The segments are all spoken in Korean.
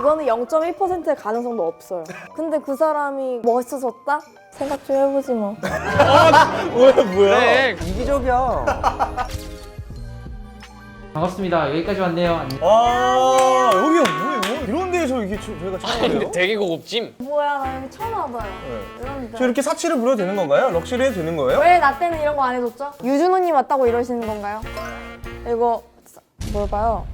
이거는 0.1%의 가능성도 없어요. 근데 그 사람이 멋있어졌다? 생각 좀 해보지 뭐. 뭐야? 네. 이기적이야. 반갑습니다. 여기까지 왔네요. 아, 여기가 뭐예요? 이런 데에서 이게 저희가 찾아요? 근데 되게 고급짐. 뭐야, 나 여기 처음 와봐요. 이런데. 저 이렇게 사치를 부려도 되는 건가요? 럭셔리 해도 되는 거예요? 왜 나 때는 이런 거 안 해줬죠? 유준호님 왔다고 이러시는 건가요? 이거 뭘 봐요?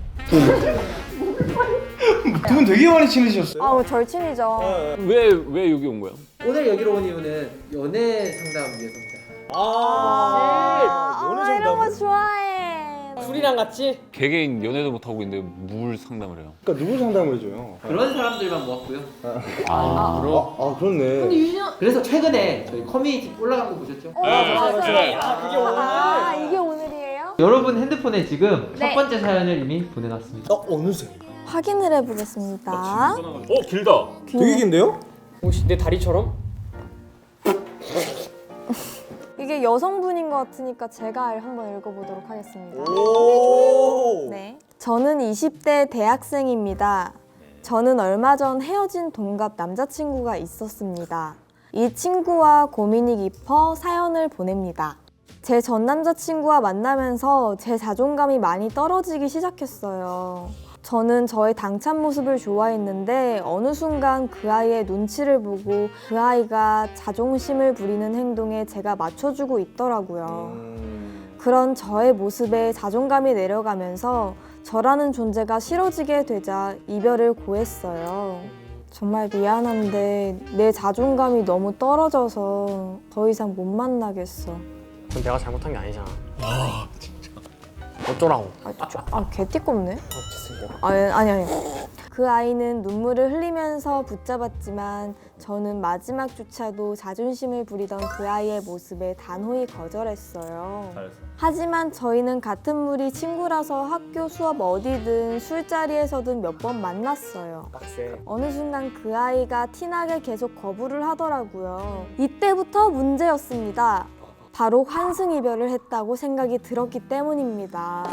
두 분 되게 많이 친해지셨어요. 아, 절친이죠. 왜 여기 온 거야? 오늘 여기로 온 이유는 연애 상담 위해서입니다. 아, 이런 거 좋아해. 술이랑 같이? 개개인 연애도 못 하고 있는데 뭘 상담을 해요? 그러니까 누구 상담을 해줘요? 그런 사람들만 모았고요. 아, 그렇네. 그래서 최근에 저희 커뮤니티 올라간 거 보셨죠? 아, 이게 오늘이에요? 여러분 핸드폰에 지금 네. 첫 번째 사연을 이미 보내놨습니다. 어느새? 확인을 해보겠습니다. 길다. 되게 긴데요? 혹시 내 다리처럼? 이게 여성분인 것 같으니까 제가 한번 읽어보도록 하겠습니다. 오. 네. 저는 20대 대학생입니다. 저는 얼마 전 헤어진 동갑 남자친구가 있었습니다. 이 친구와 고민이 깊어 사연을 보냅니다. 제 전 남자친구와 만나면서 제 자존감이 많이 떨어지기 시작했어요. 저는 저의 당찬 모습을 좋아했는데 어느 순간 그 아이의 눈치를 보고 그 아이가 자존심을 부리는 행동에 제가 맞춰주고 있더라고요. 그런 저의 모습에 자존감이 내려가면서 저라는 존재가 싫어지게 되자 이별을 고했어요. 정말 미안한데 내 자존감이 너무 떨어져서 더 이상 못 만나겠어. 그건 내가 잘못한 게 아니잖아. 어쩌라고? 개띠껍네? 아니. 그 아이는 눈물을 흘리면서 붙잡았지만 저는 마지막 주차도 자존심을 부리던 그 아이의 모습에 단호히 거절했어요. 하지만 저희는 같은 무리 친구라서 학교 수업 어디든 술자리에서든 몇 번 만났어요. 어느 순간 그 아이가 티나게 계속 거부를 하더라고요. 이때부터 문제였습니다. 바로 환승 이별을 했다고 생각이 들었기 때문입니다.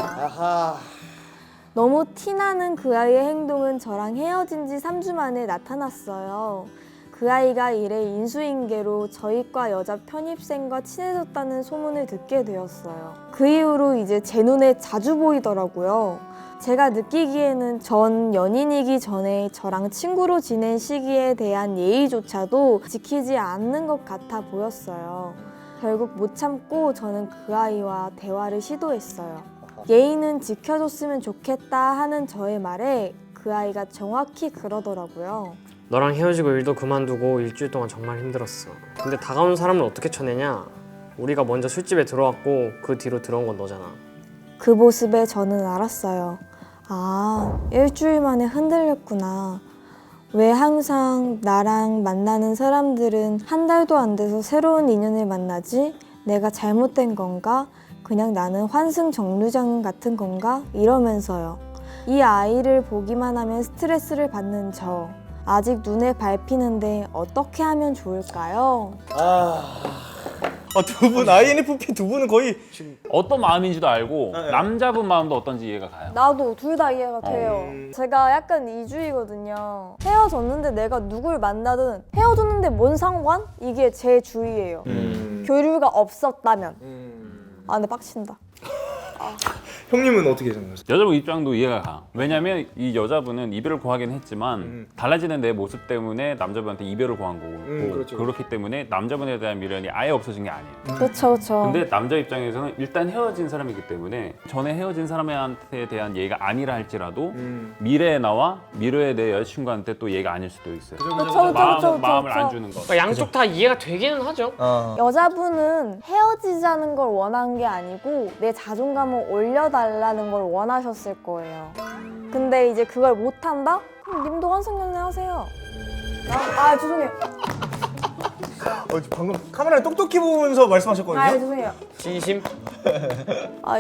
너무 티나는 그 아이의 행동은 저랑 헤어진 지 3주 만에 나타났어요. 그 아이가 이래 인수인계로 저희과 여자 편입생과 친해졌다는 소문을 듣게 되었어요. 그 이후로 이제 제 눈에 자주 보이더라고요. 제가 느끼기에는 전 연인이기 전에 저랑 친구로 지낸 시기에 대한 예의조차도 지키지 않는 것 같아 보였어요. 결국 못 참고 저는 그 아이와 대화를 시도했어요. 예의는 지켜줬으면 좋겠다 하는 저의 말에 그 아이가 정확히 그러더라고요. 너랑 헤어지고 일도 그만두고 일주일 동안 정말 힘들었어. 근데 다가오는 사람을 어떻게 쳐내냐? 우리가 먼저 술집에 들어왔고 그 뒤로 들어온 건 너잖아. 그 모습에 저는 알았어요. 아, 일주일 만에 흔들렸구나. 왜 항상 나랑 만나는 사람들은 한 달도 안 돼서 새로운 인연을 만나지? 내가 잘못된 건가? 그냥 나는 환승 정류장 같은 건가? 이러면서요. 이 아이를 보기만 하면 스트레스를 받는 저. 아직 눈에 밟히는데 어떻게 하면 좋을까요? 두 분 INFP 두 분은 거의 어떤 마음인지도 알고 네. 남자분 마음도 어떤지 이해가 가요. 나도 둘 다 이해가 돼요. 제가 약간 이주의거든요. 헤어졌는데 내가 누굴 만나든 헤어졌는데 뭔 상관? 이게 제 주의예요. 교류가 없었다면. 아, 근데 빡친다. 형님은 어떻게 생각하세요? 여자분 입장도 이해가 가. 왜냐면 이 여자분은 이별을 고하긴 했지만 달라지는 내 모습 때문에 남자분한테 이별을 고한 거고 그렇죠. 그렇기 때문에 남자분에 대한 미련이 아예 없어진 게 아니에요. 그쵸. 근데 남자 입장에서는 일단 헤어진 사람이기 때문에 전에 헤어진 사람한테 대한 예의가 아니라 할지라도 미래의 나와 미래의 내 여자친구한테 또 예의가 아닐 수도 있어요. 마음을 안 주는 거. 그러니까 양쪽 다 이해가 되기는 하죠. 여자분은 헤어지자는 걸 원한 게 아니고 내 자존감을 올려달라는 걸 원하셨을 거예요. 근데 이제 그걸 못한다? 그럼 님도 환승연애 하세요. 죄송해요. 방금 카메라를 똑똑히 보면서 말씀하셨거든요. 죄송해요. 진심?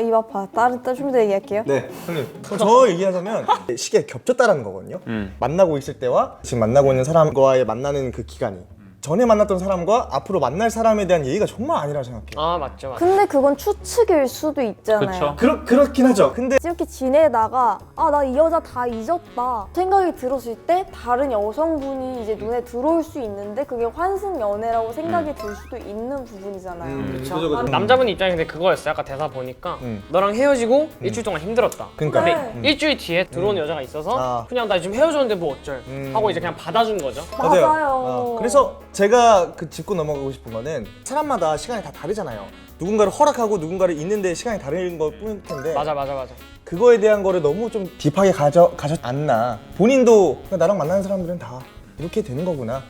입 아파. 다른 좀 더 얘기할게요. 네, 형님. 저 얘기하자면 시기가 겹쳤다라는 거거든요. 만나고 있을 때와 지금 만나고 있는 사람과의 만나는 그 기간이 전에 만났던 사람과 앞으로 만날 사람에 대한 예의가 정말 아니라 생각해요. 아 맞죠. 근데 그건 추측일 수도 있잖아요. 그쵸. 그렇긴 하죠. 근데 이렇게 지내다가 아 나 이 여자 다 잊었다 생각이 들었을 때 다른 여성분이 이제 눈에 들어올 수 있는데 그게 환승 연애라고 생각이 들 수도 있는 부분이잖아요. 그죠. 남자분 입장이 근데 그거였어요. 아까 대사 보니까 너랑 헤어지고 일주일 동안 힘들었다. 그러니까. 근데 일주일 뒤에 들어온 여자가 있어서 아. 그냥 나 지금 헤어졌는데 뭐 어쩔 하고 이제 그냥 받아준 거죠. 맞아요. 그래서 제가 그 짚고 넘어가고 싶은 거는 사람마다 시간이 다 다르잖아요. 누군가를 허락하고 누군가를 잊는데 시간이 다른 것 뿐일 텐데 맞아. 그거에 대한 거를 너무 좀 딥하게 가졌 않나. 본인도 그냥 나랑 만나는 사람들은 다 이렇게 되는 거구나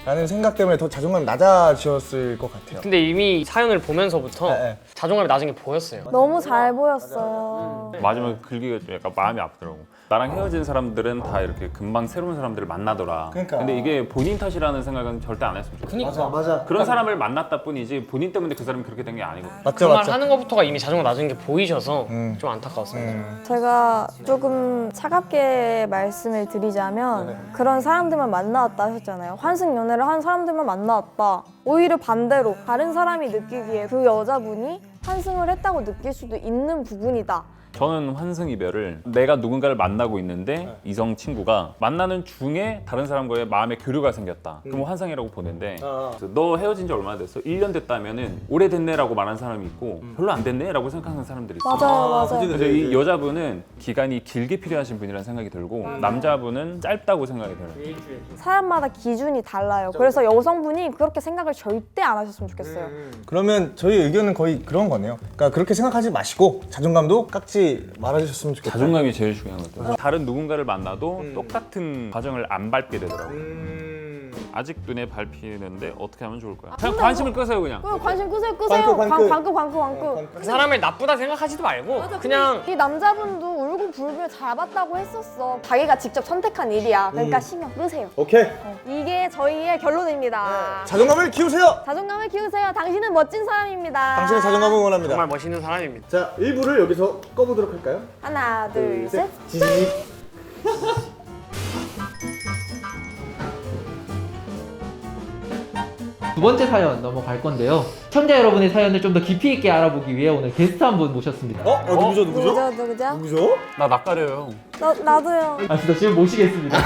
라는 생각 때문에 더 자존감이 낮아지셨을 것 같아요. 근데 이미 사연을 보면서부터 네. 자존감이 낮은 게 보였어요. 너무 잘 보였어요. 마지막에 긁기가 좀 약간 마음이 아프더라고. 나랑 헤어진 사람들은 다 이렇게 금방 새로운 사람들을 만나더라. 그러니까. 근데 이게 본인 탓이라는 생각은 절대 안 했으면 좋겠어. 맞아. 그런 사람을 만났다 뿐이지 본인 때문에 그 사람이 그렇게 된 게 아니거든. 그 맞죠, 말 맞죠. 하는 것부터가 이미 자존감 낮은 게 보이셔서 좀 안타까웠습니다. 제가 조금 차갑게 말씀을 드리자면 그런 사람들만 만나왔다 하셨잖아요. 환승 연애를 한 사람들만 만나왔다. 오히려 반대로 다른 사람이 느끼기에 그 여자분이 환승을 했다고 느낄 수도 있는 부분이다. 저는 환승 이별을 내가 누군가를 만나고 있는데 이성 친구가 만나는 중에 다른 사람과의 마음의 교류가 생겼다. 그럼 환상이라고 보는데 그래서 너 헤어진 지 얼마나 됐어? 1년 됐다면은 오래됐네라고 말하는 사람이 있고 별로 안 됐네라고 생각하는 사람들이 있어요. 맞아요. 그래서 이 여자분은 기간이 길게 필요하신 분이라는 생각이 들고 남자분은 짧다고 생각이 들어요. 사람마다 기준이 달라요. 그래서 여성분이 그렇게 생각을 절대 안 하셨으면 좋겠어요. 그러면 저희 의견은 거의 그런 거네요. 그러니까 그렇게 생각하지 마시고 자존감도 깎지 말아주셨으면 좋겠다. 자존감이 제일 중요한 것 같아요. 다른 누군가를 만나도 똑같은 과정을 안 밟게 되더라고요. 아직 눈에 밟히는데 어떻게 하면 좋을까요? 그냥 관심을 끄세요 그냥. 관심 끄세요. 광고. 그 사람을 나쁘다 생각하지도 말고 그냥 이 남자분도 울고 불며 잡았다고 했었어. 자기가 직접 선택한 일이야. 그러니까 신경 끄세요. 오케이. 이게 저희의 결론입니다. 자존감을 키우세요. 자존감을 키우세요. 당신은 멋진 사람입니다. 당신의 자존감을 원합니다. 정말 멋있는 사람입니다. 자, 1부를 여기서 꺼보도록 할까요? 하나, 둘, 셋. 지지. 두 번째 사연 넘어갈 건데요. 시청자 여러분의 사연을 좀 더 깊이 있게 알아보기 위해 오늘 게스트 한 분 모셨습니다. 누구죠? 누구죠? 누구죠? 나 낯가려요. 나도요. 진짜 지금 모시겠습니다.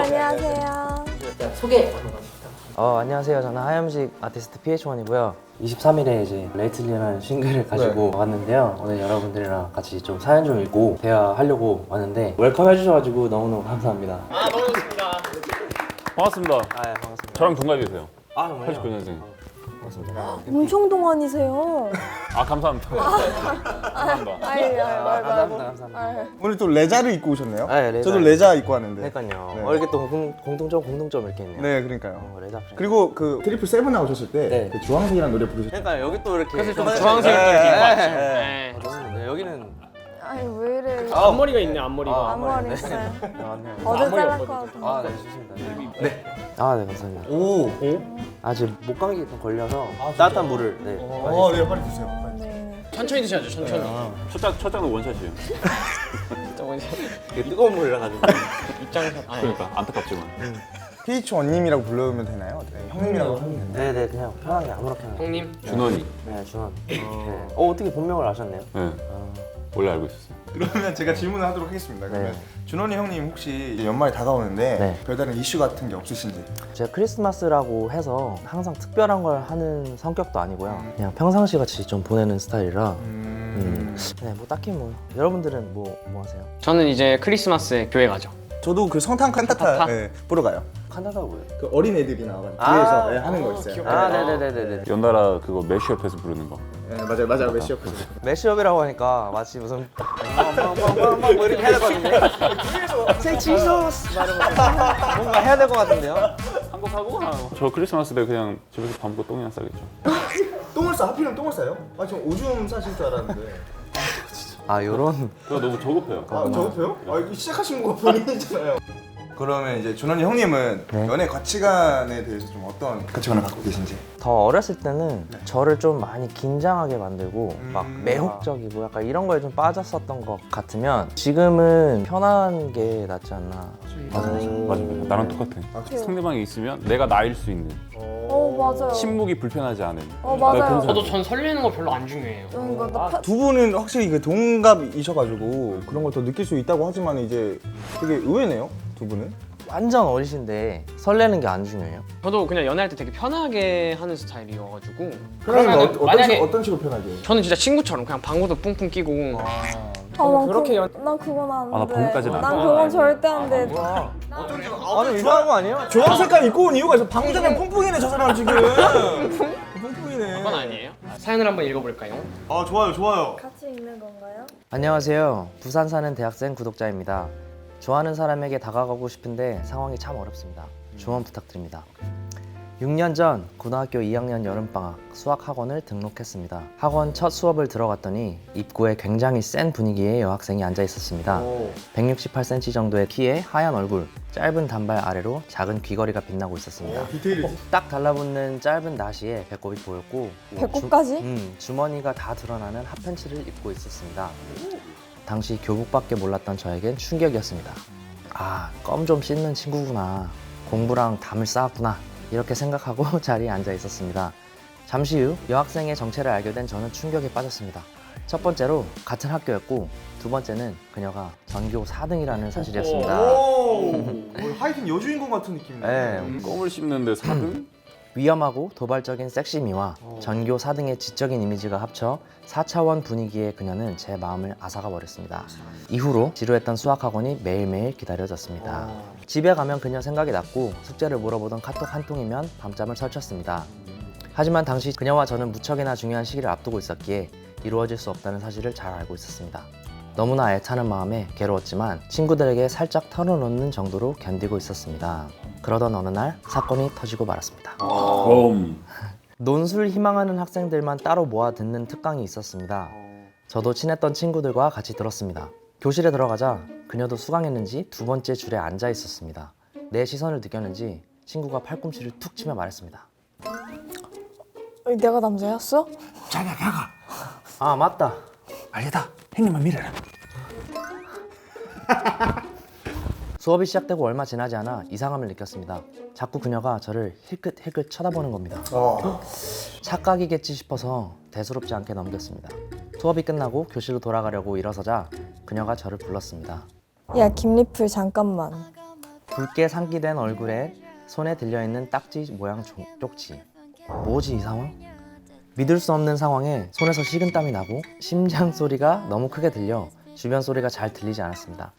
안녕하세요. 소개 한번 합니다. 안녕하세요. 저는 하염식 아티스트 PH1이고요. 23일에 이제 레이틀리라는 싱글을 가지고 왔는데요. 오늘 여러분들이랑 같이 좀 사연 좀 읽고 대화하려고 왔는데 웰컴 해주셔가지고 너무너무 감사합니다. 너무 좋습니다. 반갑습니다. 반갑습니다. 저랑 동갑이세요. 정말요? 89년생. 엄청 동안이세요. 감사합니다. 감사합니다. 감사합니다. 오늘 또 레자를 입고 오셨네요? 네, 레자. 저도 레자 입고 왔는데. 그러니까요. 네. 이렇게 또 공통점 이렇게 있네요. 네, 그러니까요. 레자 프렌드. 그리고 그 트리플 세븐 나오셨을 때 네. 그 주황색이라는 노래 부르셨죠? 그러니까 여기 또 이렇게 그래서 좀 네, 주황색을 또 이렇게 입고 왔죠. 네. 좋습니다. 여기는 아니 왜 이래? 앞머리가 있네 앞머리가. 앞머리 있어요. 맞네요. 어제 잘랐거든. 네, 좋습니다. 네. 감사합니다. 오. 지금 목감기 좀 걸려서 따뜻한 물을 네, 빨리 드세요. 천천히 드셔야죠. 천천히. 첫장은 원샷이에요. 이게 뜨거운 물이라 가지고. 입장에서 그러니까 안타깝지만. PH1님이라고 불러면 되나요? 네, 형님이라고 하면 되나요? 네네 그냥 편하게 아무렇게나. 형님. 준원이. 네 준원. 네. 어떻게 본명을 아셨네요? 네. 원래 알고 있었어요. 그러면 제가 질문을 하도록 하겠습니다. 그러면 네. 준원이 형님 혹시 이제 연말이 다가오는데 네. 별다른 이슈 같은 게 없으신지? 제가 크리스마스라고 해서 항상 특별한 걸 하는 성격도 아니고요. 그냥 평상시 같이 좀 보내는 스타일이라. 네, 뭐 딱히 뭐 여러분들은 뭐 하세요? 저는 이제 크리스마스에 교회 가죠. 저도 그 성탄 칸타타 보러 가요. 칸타타가 뭐예요? 그 어린 애들이 나와가지고 뒤에서 하는 거 있어요. 네네네네네. 연달아 그거 메시 옆에서 부르는 거. 네, 맞아요. 메시 옆에서. 매시업이라고 하니까 마치 무슨 뭐 이렇게 해야 될 것 같은데. 섹시소스 뭔가 해야 될 것 같은데요? 한국하고 저 크리스마스 때 그냥 집에서 밥 먹고 똥이나 싸겠죠. 똥을 싸? 하필이면 똥을 싸요? 전 오줌 싸실 줄 알았는데. 요런. 그거 너무 저급해요. 저거요? 이거 시작하신 거 본인이잖아요. 그러면 이제 준원이 형님은 네. 연애 가치관에 대해서 좀 어떤 가치관을 갖고 계신지? 더 어렸을 때는 저를 좀 많이 긴장하게 만들고 막 매혹적이고 약간 이런 거에 좀 빠졌었던 것 같으면 지금은 편한 게 낫지 않나. 맞아. 나랑 똑같아. 상대방이 있으면 내가 나일 수 있는 맞아요. 침묵이 불편하지 않은. 맞아요. 저도 전 설레는 거 별로 안 중요해요. 두 분은 확실히 그 동갑이셔가지고 그런 걸 더 느낄 수 있다고 하지만 이제 되게 의외네요, 두 분은. 완전 어리신데 설레는 게 안 중요해요. 저도 그냥 연애할 때 되게 편하게 하는 스타일이어가지고 그러면 만약에 어떤 식으로 편하게? 저는 진짜 친구처럼 그냥 방구도 뿡뿡 끼고 난 그렇게 난 그건 안 돼. 나 방금까지는 안 난 돼. 그건 절대 안 돼. 아니 이상한 거 아니에요? 조형 색깔 입고 온 이유가 있어. 방구장면 퐁퐁이네 저 사람 지금. 퐁퐁이네. 그건 아니에요? 사연을 한번 읽어볼까요? 아 좋아요. 같이 읽는 건가요? 안녕하세요. 부산 사는 대학생 구독자입니다. 좋아하는 사람에게 다가가고 싶은데 상황이 참 어렵습니다. 조언 부탁드립니다. 6년 전 고등학교 2학년 여름방학 수학학원을 등록했습니다. 학원 첫 수업을 들어갔더니 입구에 굉장히 센 분위기의 여학생이 앉아 있었습니다. 168cm 정도의 키에 하얀 얼굴, 짧은 단발 아래로 작은 귀걸이가 빛나고 있었습니다. 디테일이. 딱 달라붙는 짧은 나시에 배꼽이 보였고 배꼽까지? 주머니가 다 드러나는 핫팬츠를 입고 있었습니다. 당시 교복밖에 몰랐던 저에겐 충격이었습니다. 아, 껌 좀 씻는 친구구나. 공부랑 담을 쌓았구나. 이렇게 생각하고 자리에 앉아 있었습니다. 잠시 후 여학생의 정체를 알게 된 저는 충격에 빠졌습니다. 첫 번째로 같은 학교였고 두 번째는 그녀가 전교 4등이라는 사실이었습니다. 하이틴 여주인공 같은 느낌이네. 네. 껌을 씹는데 4등? 위험하고 도발적인 섹시미와 전교 4등의 지적인 이미지가 합쳐 4차원 분위기의 그녀는 제 마음을 앗아가 버렸습니다. 이후로 지루했던 수학학원이 매일매일 기다려졌습니다. 집에 가면 그녀 생각이 났고 숙제를 물어보던 카톡 한 통이면 밤잠을 설쳤습니다. 하지만 당시 그녀와 저는 무척이나 중요한 시기를 앞두고 있었기에 이루어질 수 없다는 사실을 잘 알고 있었습니다. 너무나 애타는 마음에 괴로웠지만 친구들에게 살짝 털어놓는 정도로 견디고 있었습니다. 그러던 어느 날 사건이 터지고 말았습니다. 논술 희망하는 학생들만 따로 모아 듣는 특강이 있었습니다. 저도 친했던 친구들과 같이 들었습니다. 교실에 들어가자 그녀도 수강했는지 두 번째 줄에 앉아 있었습니다. 내 시선을 느꼈는지 친구가 팔꿈치를 툭 치며 말했습니다. 내가 남자였어? 아, 맞다. 아니다. 형님만 미래라. 수업이 시작되고 얼마 지나지 않아 이상함을 느꼈습니다. 자꾸 그녀가 저를 힐끗힐끗 쳐다보는 겁니다. 착각이겠지 싶어서 대수롭지 않게 넘겼습니다. 수업이 끝나고 교실로 돌아가려고 일어서자 그녀가 저를 불렀습니다. 야 김리플 잠깐만. 붉게 상기된 얼굴에 손에 들려있는 딱지 모양 쪽지. 뭐지 이 상황? 믿을 수 없는 상황에 손에서 식은땀이 나고 심장 소리가 너무 크게 들려 주변 소리가 잘 들리지 않았습니다.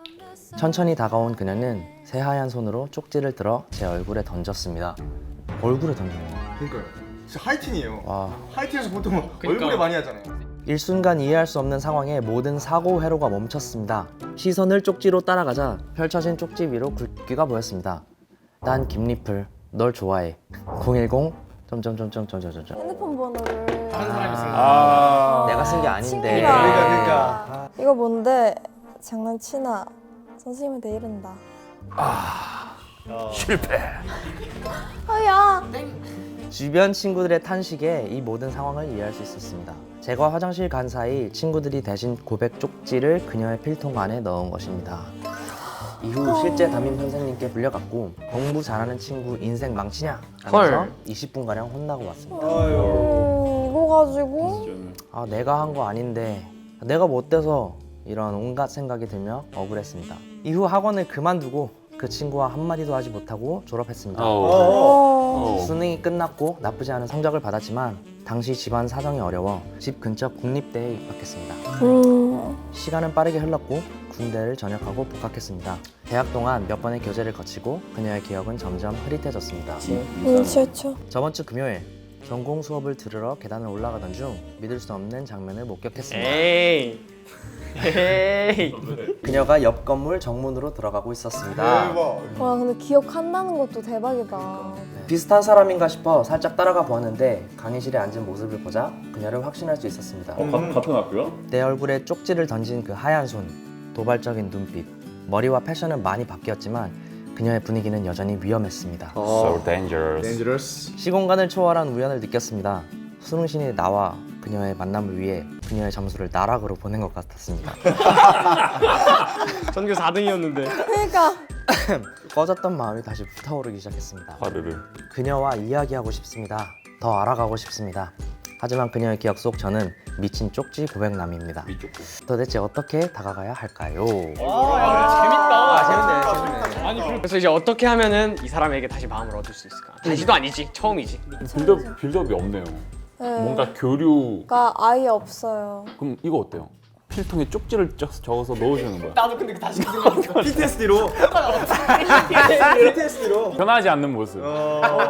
천천히 다가온 그녀는 새하얀 손으로 쪽지를 들어 제 얼굴에 던졌습니다. 얼굴에 던진 거예요. 그러니까요. 진짜 하이틴이에요. 와. 하이틴에서 보통 얼굴에 많이 하잖아요. 일순간 이해할 수 없는 상황에 모든 사고 회로가 멈췄습니다. 시선을 쪽지로 따라가자 펼쳐진 쪽지 위로 굵기가 보였습니다. 난 김리플, 널 좋아해. 010 핸드폰 번호를. 다른 사람이 쓴 거. 내가 쓴 게 아닌데. 친구가. 그러니까. 이거 뭔데? 장난치나? 선생님한테 이른다. 실패. 야. 주변 친구들의 탄식에 이 모든 상황을 이해할 수 있었습니다. 제가 화장실 간 사이 친구들이 대신 고백 쪽지를 그녀의 필통 안에 넣은 것입니다. 이후 실제 담임 선생님께 불려갔고 공부 잘하는 친구 인생 망치냐? 하면서 헐. 20분가량 혼나고 왔습니다. 이거 가지고 아, 내가 한 거 아닌데 내가 뭐 어때서 이런 온갖 생각이 들며 억울했습니다. 이후 학원을 그만두고 그 친구와 한마디도 하지 못하고 졸업했습니다. 수능이 끝났고 나쁘지 않은 성적을 받았지만 당시 집안 사정이 어려워 집 근처 국립대에 입학했습니다. 시간은 빠르게 흘렀고 군대를 전역하고 복학했습니다. 대학 동안 몇 번의 교제를 거치고 그녀의 기억은 점점 흐릿해졌습니다. 싫죠. 저번 주 금요일 전공 수업을 들으러 계단을 올라가던 중 믿을 수 없는 장면을 목격했습니다. 에이. 그녀가 옆 건물 정문으로 들어가고 있었습니다. 와 근데 기억한다는 것도 대박이다. 비슷한 사람인가 싶어 살짝 따라가 보았는데 강의실에 앉은 모습을 보자 그녀를 확신할 수 있었습니다. 같은 학교야? 내 얼굴에 쪽지를 던진 그 하얀 손, 도발적인 눈빛, 머리와 패션은 많이 바뀌었지만 그녀의 분위기는 여전히 위험했습니다. So dangerous. Dangerous. 시공간을 초월한 우연을 느꼈습니다. 수능신이 나와 그녀의 만남을 위해 그녀의 점수를 나락으로 보낸 것 같았습니다. 전교 4등이었는데. 그러니까 꺼졌던 마음이 다시 불타오르기 시작했습니다. 화르르. 그녀와 이야기하고 싶습니다. 더 알아가고 싶습니다. 하지만 그녀의 기억 속 저는 미친 쪽지 고백남입니다. 도대체 어떻게 다가가야 할까요? 재밌네. 그래서 이제 어떻게 하면은 이 사람에게 다시 마음을 얻을 수 있을까? 다시도 아니지, 처음이지. 빌드업이 없네요. 네. 뭔가 교류. 가 아예 없어요. 그럼 이거 어때요? 필통에 쪽지를 적어서 넣어주는 거야. 나도 근데 다시 PTSD로. PTSD로. 변하지 않는 모습.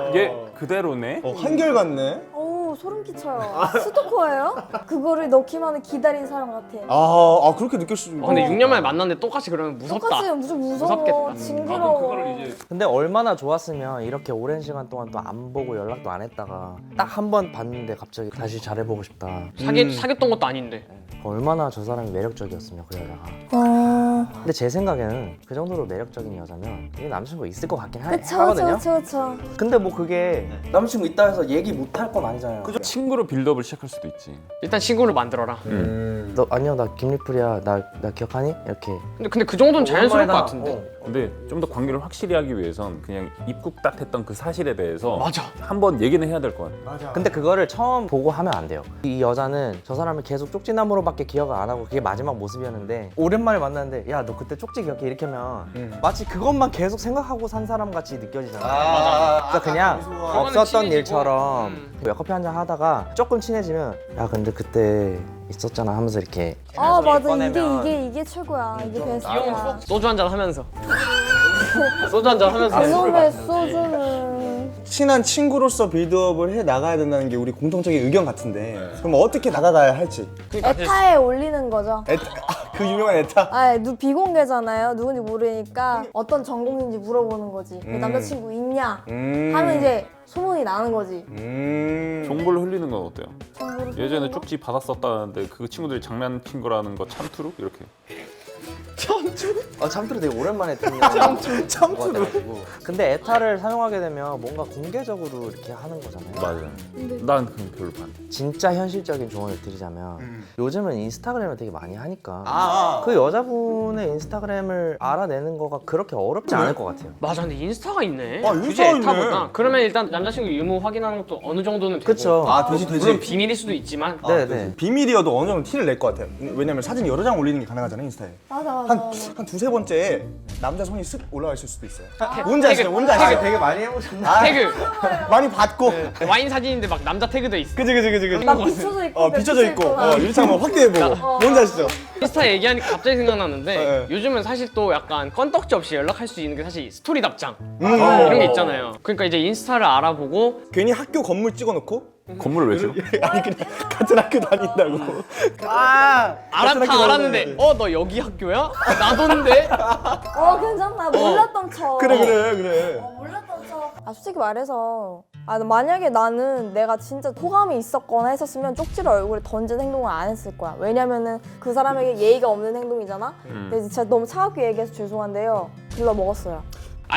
이게 그대로네. 한결같네. 어우 소름 끼쳐요. 스토커예요? 그거를 넣기만을 기다린 사람 같아. 아 그렇게 느낄 수 있는. 근데 6년 만에 만났는데 똑같이 그러면 무섭다. 똑같이 무슨 무서워. 무섭겠다. 징그러워. 근데 얼마나 좋았으면 이렇게 오랜 시간 동안 또 안 보고 연락도 안 했다가 딱 한 번 봤는데 갑자기 다시 잘해보고 싶다. 사귀었던 것도 아닌데. 얼마나 저 사람이 매력적이었으면 그 여자가. 근데 제 생각에는 그 정도로 매력적인 여자면 이 남자친구가 있을 것 같긴 그쵸 하거든요. 그쵸. 근데 뭐 그게 남자친구 있다 해서 얘기 못 할 건 아니잖아요. 친구로 빌드업을 시작할 수도 있지. 일단 친구를 만들어라. 너 아니야 나 김리플이야 나 기억하니? 이렇게. 근데 그 정도는 자연스러울 것 같은데. 근데 좀 더 관계를 확실히 하기 위해선 그냥 입국 딱 했던 그 사실에 대해서 맞아. 한번 얘기는 해야 될 것 같아. 맞아. 근데 그거를 처음 보고 하면 안 돼요. 이 여자는 저 사람을 계속 쪽지나무로밖에 기억을 안 하고 그게 마지막 모습이었는데 오랜만에 만났는데 야 너 그때 쪽지 기억해 이렇게 하면 마치 그것만 계속 생각하고 산 사람 같이 느껴지잖아. 그래서 그냥 없었던 친해지고. 일처럼 커피 한잔 하다가 조금 친해지면 야 근데 그때 있었잖아 하면서 이렇게 아 맞아 꺼내면 이게 최고야. 이게 베스트야. 소주 한잔 하면서. 소주 한잔 하면서. 그놈의 소주는 친한 친구로서 빌드업을 해 나가야 된다는 게 우리 공통적인 의견 같은데 그럼 어떻게 다가가야 할지. 에타에 올리는 거죠. 그 유명한 에타. 아, 비공개잖아요. 누군지 모르니까 어떤 전공인지 물어보는 거지. 그 남자친구 있냐? 하면 이제 소문이 나는 거지. 정보를 흘리는 건 어때요? 정보를 예전에 흘리는 거? 쪽지 받았었다는데 그 친구들이 장난친 거라는 거 참투루? 이렇게. 참투루 되게 오랜만에 듣는 참투루. 근데 에타를 사용하게 되면 뭔가 공개적으로 이렇게 하는 거잖아요. 맞아. 난 그건 별로 반대. 진짜 현실적인 조언을 드리자면 요즘은 인스타그램을 되게 많이 하니까 그 여자분의 인스타그램을 알아내는 거가 그렇게 어렵지 않을 것 같아요. 맞아, 근데 인스타가 있네. 아, 굳이 인스타가 있네. 에타보다. 그러면 일단 남자친구 유무 확인하는 것도 어느 정도는 되고. 그쵸. 되지. 물론 비밀일 수도 있지만. 네네. 비밀이어도 어느 정도 티를 낼 것 같아요. 왜냐면 사진 여러 장 올리는 게 가능하잖아요 인스타에. 맞아. 한 두세 번째에 남자 손이 쓱 올라와 있을 수도 있어요. 뭔지 아시죠? 뭔지 아시죠? 되게 많이 해보셨나? 태그. 많이 봤고. 와인 사진인데 막 남자 태그도 있어. 그지. 나 비춰져 있고 비춰져 있고 있구나. 이렇게 한번 확대해보고. 뭔지 아시죠? 인스타 얘기하니까 갑자기 생각나는데 네. 요즘은 사실 또 약간 건덕지 없이 연락할 수 있는 게 사실 스토리 답장 이런 게 있잖아요. 그러니까 이제 인스타를 알아보고 괜히 학교 건물 찍어놓고 건물을 왜 찍어? 아니 그냥 같은 학교 다닌다고. 다 알았는데 너 여기 학교야? 나도인데? 괜찮다. 몰랐던 척. 그래. 몰랐던 척. 솔직히 말해서 만약에 나는 내가 진짜 호감이 있었거나 했었으면 쪽지를 얼굴에 던진 행동을 안 했을 거야. 왜냐면은 그 사람에게 예의가 없는 행동이잖아. 근데 진짜 너무 차갑게 얘기해서 죄송한데요. 글러 먹었어요.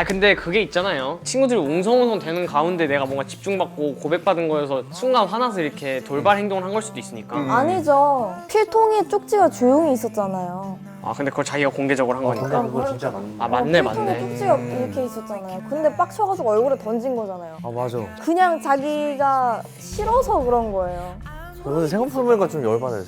근데 그게 있잖아요. 친구들이 웅성웅성 되는 가운데 내가 뭔가 집중받고 고백받은 거여서 순간 화나서 이렇게 돌발 행동을 한 걸 수도 있으니까. 아니죠. 필통에 쪽지가 조용히 있었잖아요. 근데 그걸 자기가 공개적으로 한 거니까. 그거 진짜 맞네. 필통에 쪽지가 이렇게 있었잖아요. 근데 빡쳐가지고 얼굴에 던진 거잖아요. 맞아. 그냥 자기가 싫어서 그런 거예요. 근데 생각해보니까 좀 열받아요.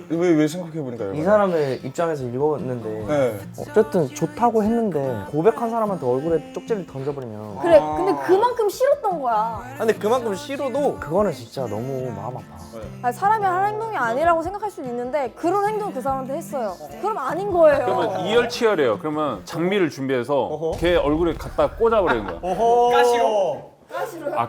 왜 생각해보니까 이 사람의 입장에서 읽었는데 네. 어쨌든 좋다고 했는데 고백한 사람한테 얼굴에 쪽지를 던져버리면 그래, 근데 그만큼 싫었던 거야. 근데 그만큼 싫어도 그거는 진짜 너무 마음 아파. 사람이 할 행동이 아니라고 생각할 수도 있는데 그런 행동을 그 사람한테 했어요. 그럼 아닌 거예요. 그러면 이열치열해요. 그러면 장미를 준비해서 걔 얼굴에 갖다 꽂아버리는 거야. 어허.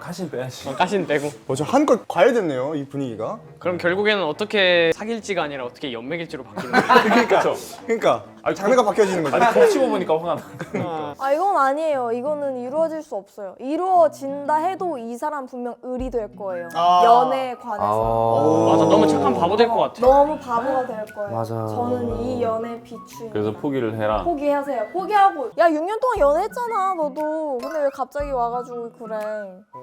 가신 빼야지. 가신 빼고. 저 한껏 과열됐네요 이 분위기가. 그럼 결국에는 어떻게 사귈지가 아니라 어떻게 연맥일지로 바뀌는 거예요. 그러니까 장르가 바뀌어지는 거죠. 아니 겹치고 보니까 화가 나. 아 이건 아니에요. 이거는 이루어질 수 없어요. 이루어진다 해도 이 사람 분명 을이 될 거예요. 연애에 관해서. 맞아, 너무 착한 바보 될 것 같아. 너무 바보가 될 거예요. 맞아. 저는 이 연애 비추입니다. 그래서 포기를 해라. 포기하세요. 포기하고. 야 6년 동안 연애했잖아 너도. 근데 왜 갑자기 와가지고 그래.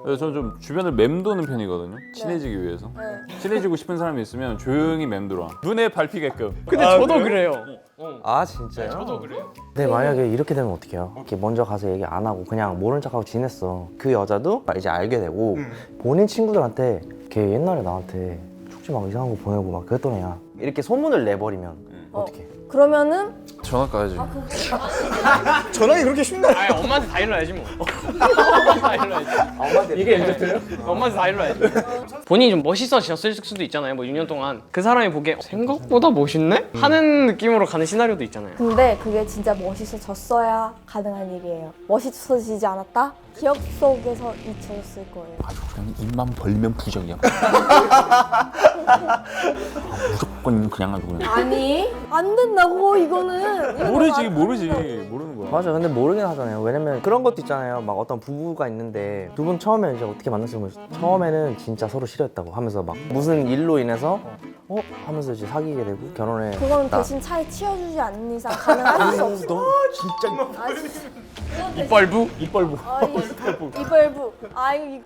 그래서 저는 좀 주변을 맴도는 편이거든요. 친해지기 위해서. 네. 친해지고 싶은 사람이 있으면 조용히 맴돌아. 눈에 밟히게끔. 근데 저도 그래요. 아 진짜요? 저도 그래요. 네 만약에 이렇게 되면 어떡해요? 이렇게 먼저 가서 얘기 안 하고 그냥 모른 척하고 지냈어. 그 여자도 이제 알게 되고 본인 친구들한테 걔 옛날에 나한테 쪽지 막 이상한 거 보내고 막 그랬던 애야. 이렇게 소문을 내버리면 어떡해? 그러면은 전화 가야지. 전화기 그렇게 쉽나? 아, 엄마한테 다 일러야지 뭐. 엄마한테 다 일러야지. 이게 MZ예요? 엄마한테 다 일러야지. 본인이 좀 멋있어졌을 수도 있잖아요. 뭐 6년 동안 그 사람이 보기에 생각보다 멋있네? 하는 느낌으로 가는 시나리오도 있잖아요. 근데 그게 진짜 멋있어졌어야 가능한 일이에요. 멋있어지지 않았다? 기억 속에서 잊혀졌을 거예요. 아주 그냥 입만 벌리면 부정이야. 무조건 그냥 아주 그냥. 아니 안 된다고 이거는. 모르지 모르는 거야. 맞아. 근데 모르긴 하잖아요. 왜냐면 그런 것도 있잖아요. 막 어떤 부부가 있는데 두 분 처음에 이제 어떻게 만났으면 처음에는 진짜 서로 싫어했다고 하면서 막 무슨 일로 인해서 하면서 이제 사귀게 되고 결혼에 그건 대신 차에 치워주지 않는 이상 가능할 수 없어. 이빨부? 이빨부.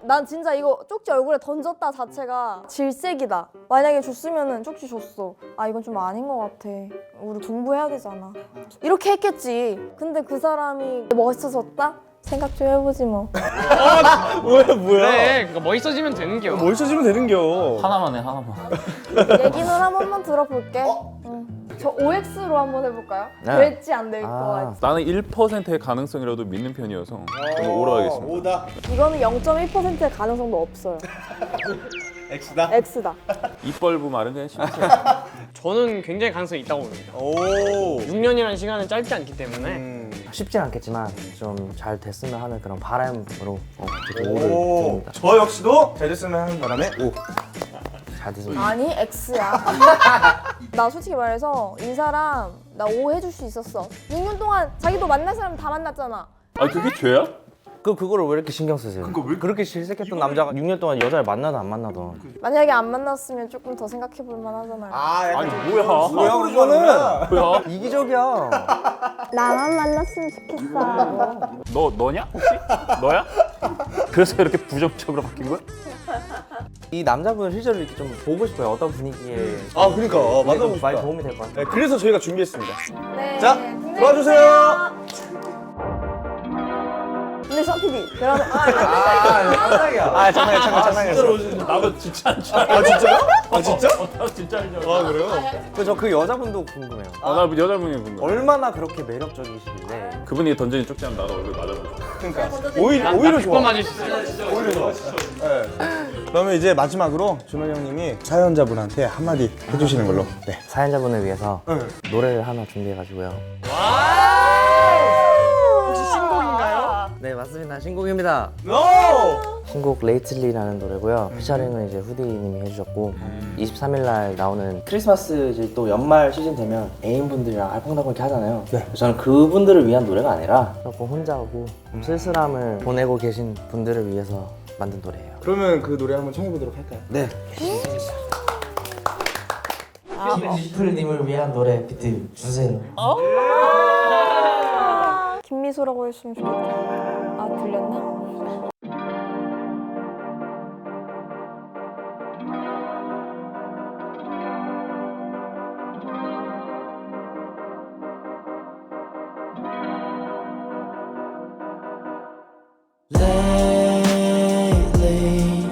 난 진짜 이거 쪽지 얼굴에 던졌다 자체가 질색이다. 만약에 줬으면은 쪽지 줬어. 아 이건 좀 아닌 것 같아. 우리 공부해야 되잖아. 이렇게 했겠지. 근데 그 사람이 멋있어졌다? 생각 좀 해보지 뭐. 뭐야? 그래, 그러니까 멋있어지면 되는 겨. 멋있어지면 되는겨. 하나만 해 하나만. 얘기는 한 번만 들어볼게. 응. 저 OX로 한번 해볼까요? 네. 될지 안 될 거 아. 같지. 나는 1%의 가능성이라도 믿는 편이어서 저는 오로 하겠습니다. 오다. 이거는 0.1%의 가능성도 없어요. X다. X다. 입벌부 말은 그냥 심해. 저는 굉장히 가능성이 있다고 봅니다. 오. 6년이라는 시간은 짧지 않기 때문에 쉽진 않겠지만 좀 잘 됐으면 하는 그런 바람으로 되게 오를 오. 드립니다. 저 역시도 잘 됐으면 하는 바람에 오. 잘 됐으면. 아니 X야. 나 솔직히 말해서 이 사람 나 O 해줄 수 있었어. 6년 동안 자기도 만날 사람 다 만났잖아. 아 그게 죄야? 그거를 왜 이렇게 신경 쓰세요? 그렇게 질색했던 남자가 6년 동안 여자를 만나든 안 만나든. 만약에 안 만났으면 조금 더 생각해볼 만하잖아요. 약간 아니 뭐야? 뭐야 그거는? 뭐야? 이기적이야. 나만 만났으면 좋겠어. 너냐 혹시? 너야? 그래서 이렇게 부정적으로 바뀐 거야? 이 남자분 실제로 이렇게 좀 보고 싶어요. 어떤 분위기에. 아 그러니까 만나고 싶다. 많이 도움이 될 것 같아요. 네, 그래서 저희가 준비했습니다. 네. 자, 들어와주세요. 근데 서PD 그러면 깜짝이야. 장난이었어. 나도 진짜 안 줄 알아. 아 진짜요? 아 진짜? 나 진짜 안 줄 알아. 아 그래요? 그 여자분도 궁금해요. 나 여자분이 궁금해. 얼마나 그렇게 매력적이시길래. 그분이 던지는 쪽지하면 나도 얼굴 맞아보자. 그러니까 오히려 좋아. 맞을 수 있어요. 오히려 좋아. 네. 그러면 이제 마지막으로 준호 형님이 사연자분한테 한마디 해주시는 걸로. 네. 사연자분을 위해서 노래를 하나 준비해가지고요. 혹시 신곡인가요? 네 맞습니다. 신곡입니다. 노! 신곡 레이틀리라는 노래고요. 피처링은 이제 후디님이 해주셨고 23일날 나오는 크리스마스 이제 또 연말 시즌 되면 애인분들이랑 알콩달콩 이렇게 하잖아요. 저는 그분들을 위한 노래가 아니라 조금 혼자 하고 좀 쓸쓸함을 보내고 계신 분들을 위해서 만든 노래예요. 그러면 그 노래 한번 청해보도록 할까요? 네. 피플님을 위한 노래 비트 주세요. 김미소라고 했으면 좋겠다. 아 들렸나? Lately,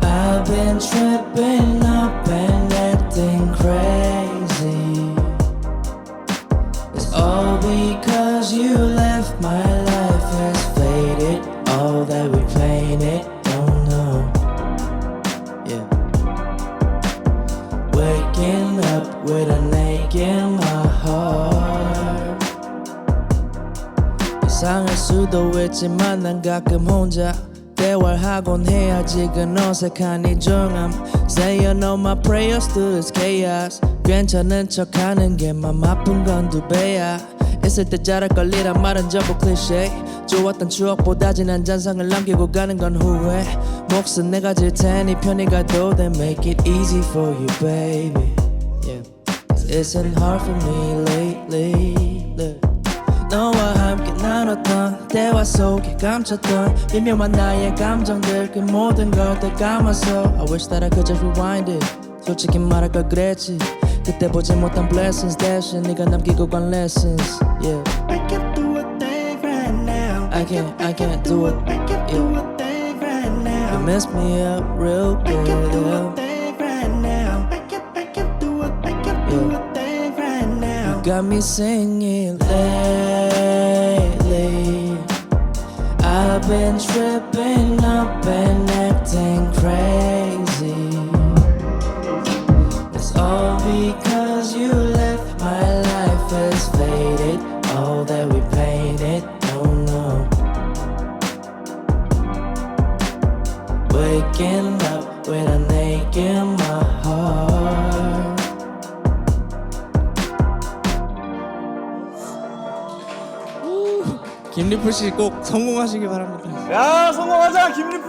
I've been tripping up and acting crazy. It's all because you left. My life has faded. All that we playing it, don't know. Yeah. Waking up with an ache in my heart. 이상할 수도 있지만 난 가끔 혼자 대화하곤 해야지 그 어색한 이 정함 Saying all my prayers to this chaos 괜찮은 척하는 게 맘 아픈 건 두 배야 있을 때 잘할 걸이란 말은 전부 클리셰 좋았던 추억보다 진한 잔상을 남기고 가는 건 후회 몫은 내가 질 테니 편히 가도 Then make it easy for you baby yeah. It's isn't hard for me lately look. 너와 함께 나눴던 대화 속에 감췄던 미묘한 나의 감정들 그 모든 걸 다 감아서 I wish that I could just rewind it 솔직히 말할 걸 그랬지 그때 보지 못한 blessings 대신 네가 남기고 간 lessons yeah. I can't do a thing right now I can't do it yeah. You mess me up real good I can't do a thing right now I can't do a thing right now You got me singing lately I've been tripping up and acting crazy It's all because you left my life is faded All that we painted, no, no Waking up with an ache in my heart 김리프 씨 꼭 성공하시기 바랍니다. 야 성공하자 김리프.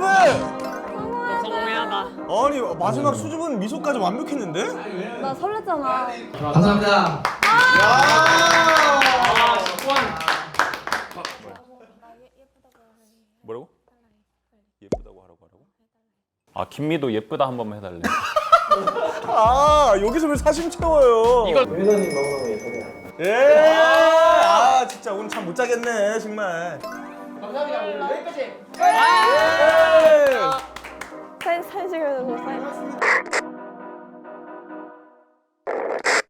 성공해야 나. 아니 마지막 수줍은 미소까지 완벽했는데? 나 설렜잖아. 감사합니다. 뭐라고? 예쁘다고 하라고 하라고? 아 김미도 예쁘다 한 번만 해달래. 아 여기서 왜 사심 채워요? 이거 유선님 너무너무 예쁘네요. 예. 아 진짜 오늘 잠 못 자겠네 정말. 감사합니다. 오늘 여기까지. 예.